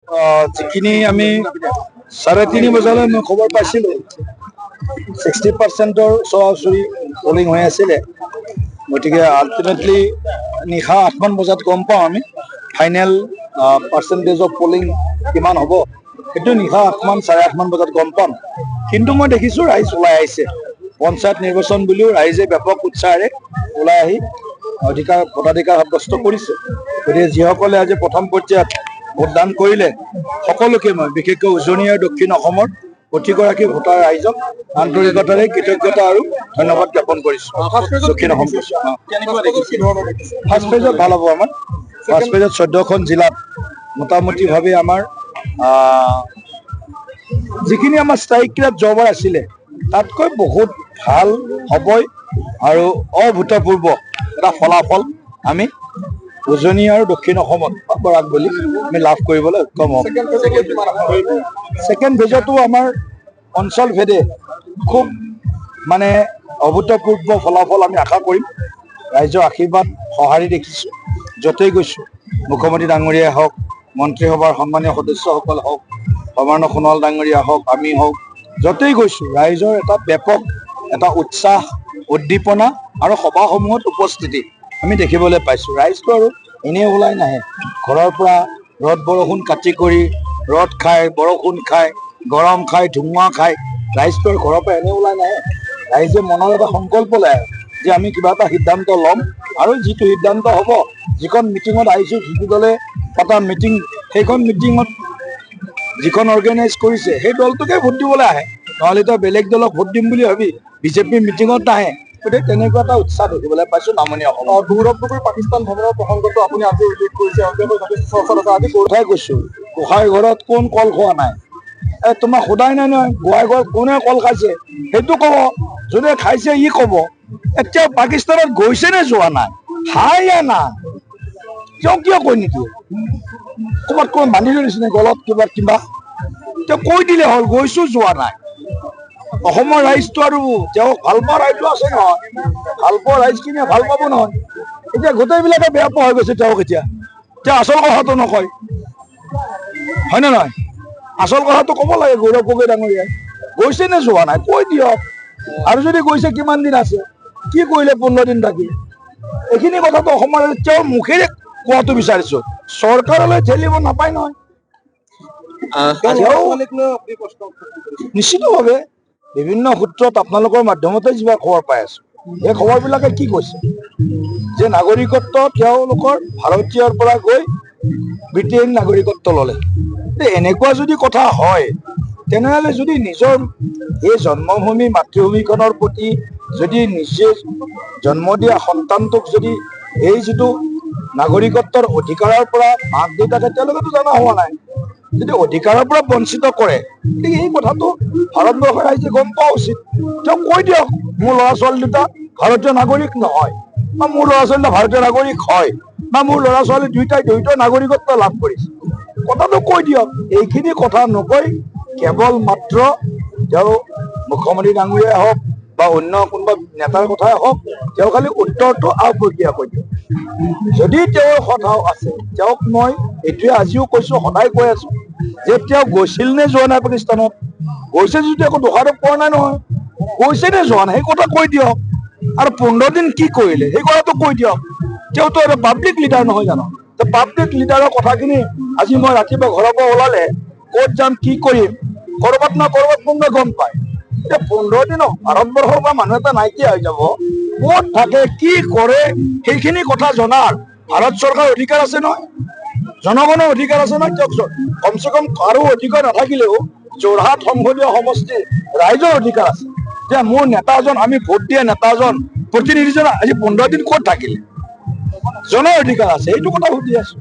যিখিনি আমি 3:30 বজালৈ মই খবৰ পাইছিলোঁ 60%ৰ ওচৰা-ওচৰি পলিং হৈ আছিলে। গতিকে আল্টিমেটলি নিশা 8মান বজাত গম পাওঁ আমি ফাইনেল পাৰ্চেণ্টেজ অফ পলিং কিমান হ'ব সেইটো নিশা 8মান 8:30 বজাত গম পাম। কিন্তু মই দেখিছোঁ ৰাইজ ওলাই আহিছে। পঞ্চায়ত নিৰ্বাচন বুলিও ৰাইজে ব্যাপক উৎসাহেৰে ওলাই আহি ভোটাধিকাৰ সাব্যস্ত কৰিছে। গতিকে যিসকলে আজি প্ৰথম পৰ্যায়ত ভোটদান কৰিলে সকলোকে মই বিশেষকৈ উজনি আৰু দক্ষিণ অসমৰ প্ৰতিগৰাকী ভোটাৰ ৰাইজক আন্তৰিকতাৰে কৃতজ্ঞতা আৰু ধন্যবাদ জ্ঞাপন কৰিছোঁ। দক্ষিণ অসম ফাৰ্ষ্ট ফেজত ভাল হ'ব আমাৰ। ফাৰ্ষ্ট ফেজত 14খন জিলাত মোটামুটিভাৱে আমাৰ যিখিনি আমাৰ ষ্ট্ৰাইক ৰেট যোৱাবাৰ আছিলে তাতকৈ বহুত ভাল হ'বই আৰু অভূতপূৰ্ব এটা ফলাফল আমি উজনি আৰু দক্ষিণ অসমত বৰাক বুলি আমি লাভ কৰিবলৈ সক্ষম হ'ম। ছেকেণ্ড ফেজতো আমাৰ অঞ্চল ভেদে খুব মানে অভূতপূৰ্ব ফলাফল আমি আশা কৰিম। ৰাইজৰ আশীৰ্বাদ সঁহাৰি দেখিছোঁ য'তেই গৈছোঁ। মুখ্যমন্ত্ৰী ডাঙৰীয়াই হওক, মন্ত্ৰীসভাৰ সন্মানীয় সদস্যসকল হওক, সৰ্বানন্দ সোণোৱাল ডাঙৰীয়া হওক, আমি হওক, য'তেই গৈছোঁ ৰাইজৰ এটা ব্যাপক এটা উৎসাহ, উদ্দীপনা আৰু সভাসমূহত উপস্থিতি আমি দেখিবলৈ পাইছোঁ। ৰাইজটো আৰু এনেই ওলাই নাহে। ঘৰৰ পৰা ৰ'দ বৰষুণ কাটি কৰি ৰ'দ খায়, বৰষুণ খায়, গৰম খায়, ধুমুহা খায়, ৰাইজটো আৰু ঘৰৰ পৰা এনেই ওলাই নাহে। ৰাইজে মনৰ এটা সংকল্প লয় যে আমি কিবা এটা সিদ্ধান্ত ল'ম আৰু যিটো সিদ্ধান্ত হ'ব, যিখন মিটিঙত আহিছোঁ, যিটো দলে পতা মিটিং, সেইখন মিটিঙত যিখন অৰ্গেনাইজ কৰিছে সেই দলটোকে ভোট দিবলৈ আহে। নহ'লে তো বেলেগ দলক ভোট দিম বুলি ভাবি বিজেপিৰ মিটিঙত নাহে। গতিকে তেনেকুৱা এটা উৎসাহ দেখিবলৈ পাইছোঁ নামনি অসমত। গৌৰৱ গগৈ পাকিস্তান ভ্ৰমণৰ প্ৰসংগটো আপুনি আজি উল্লেখ কৰিছে, আজি কথাই কৈছোঁ, গোসাঁই ঘৰত কোন কল খোৱা নাই? তোমাক সোধাই নাই নহয় গোসাঁই ঘৰত কোনে কল খাইছে সেইটো ক'ব, যোনে খাইছে ই ক'ব। এতিয়া পাকিস্তানত গৈছে নে যোৱা নাই? হাই য়া না কিয় কৈ নিদিয়ে? ক'ৰবাত কৈ বান্ধি ধৰিছেনে গলত কিবা তেওঁ কৈ দিলে হ'ল গৈছোঁ যোৱা নাই। অসমৰ ৰাইজটো আৰু তেওঁক ভাল পোৱা ৰাইজো আছে নহয়, ভাল পোৱা ৰাইজখিনিয়ে ভাল পাব নহয়। এতিয়া গোটেইবিলাকে বেয়া পোৱা হৈ গৈছে তেওঁক। এতিয়া আচল কথাটো নকয়, হয়নে নহয়? আচল কথাটো ক'ব লাগে গৌৰৱ গগৈ ডাঙৰীয়াই। গৈছে নে যোৱা নাই কৈ দিয়ক। আৰু যদি গৈছে কিমান দিন আছে, কি কৰিলে 15 দিন থাকি? এইখিনি কথাটো অসমৰ তেওঁৰ মুখেৰে কোৱাটো বিচাৰিছোঁ। চৰকাৰলৈ ঠেলিব নাপায় নহয়। নিশ্চিতভাৱে বিভিন্ন সূত্ৰত আপোনালোকৰ মাধ্যমতে যিবিলাক খবৰ পাই আছো, এই খবৰবিলাকে কি কৈছে যে নাগৰিকত্ব তেওঁলোকৰ ভাৰতীয়ৰ পৰা গৈ ব্ৰিটেইন নাগৰিকত্ব ল'লে। এনেকুৱা যদি কথা হয় তেনেহ'লে যদি নিজৰ এই জন্মভূমি মাতৃভূমিখনৰ প্ৰতি যদি নিজে জন্ম দিয়া সন্তানটোক যদি এই যিটো নাগৰিকত্বৰ অধিকাৰৰ পৰা মাক দেউতাকে তেওঁলোকেতো জনা হোৱা নাই, যদি অধিকাৰৰ পৰা বঞ্চিত কৰে, গতিকে এই কথাটো ভাৰতবৰ্ষৰ ৰাইজে গম পোৱা উচিত। তেওঁ কৈ দিয়ক মোৰ ল'ৰা ছোৱালী দুটা ভাৰতীয় নাগৰিক নহয়, বা মোৰ ল'ৰা ছোৱালী ভাৰতীয় নাগৰিক হয়, বা মোৰ ল'ৰা ছোৱালী দুয়োটাই দ্বৈত নাগৰিকত্ব লাভ কৰিছে। কথাটো কৈ দিয়ক। এইখিনি কথা নকৈ কেৱল মাত্ৰ তেওঁ মুখ্যমন্ত্ৰী ডাঙৰীয়াই হওক বা অন্য কোনোবা নেতাৰ কথাই হওক, তেওঁ খালি উত্তৰটো আওপকীয়া কৈ দিয়ক। যদি তেওঁৰ কথাও আছে, তেওঁক মই এইটোৱে আজিও কৈছোঁ, সদায় কৈ আছোঁ যে তেওঁ গৈছিল নে যোৱা নাই পাকিস্তানত? গৈছে যদি একো দোষাৰোপ কৰা নাই নহয়। গৈছে নে যোৱা নাই সেই কথা কৈ দিয়ক। আৰু 15 দিন কি কৰিলে সেই কথাটো কৈ দিয়ক। তেওঁতো এটা পাব্লিক লিডাৰ নহয় জানো? পাব্লিক লিডাৰৰ কথাখিনি আজি মই ৰাতিপুৱা ঘৰৰ পৰা ওলালে ক'ত যাম কি কৰিম ক'ৰবাত না ক'ৰবাত কোনোবাই গম পায়। এতিয়া 15 দিনত ভাৰতবৰ্ষৰ পৰা মানুহ এটা নাইকিয়া হৈ যাব, ক'ত থাকে কি কৰে সেইখিনি কথা জনাৰ ভাৰত চৰকাৰৰ অধিকাৰ আছে নহয়, জনগণৰ অধিকাৰ আছে নহয়। দিয়কচোন, কমচে কম কাৰো অধিকাৰ নাথাকিলেও যোৰহাট সংসদীয় সমষ্টিৰ ৰাইজৰ অধিকাৰ আছে যে মোৰ নেতাজন, আমি ভোট দিয়া নেতাজন, প্ৰতিনিধিজন আজি 15 দিন ক'ত থাকিলে, জনৰ অধিকাৰ আছে। এইটো কথা সুধি আছো।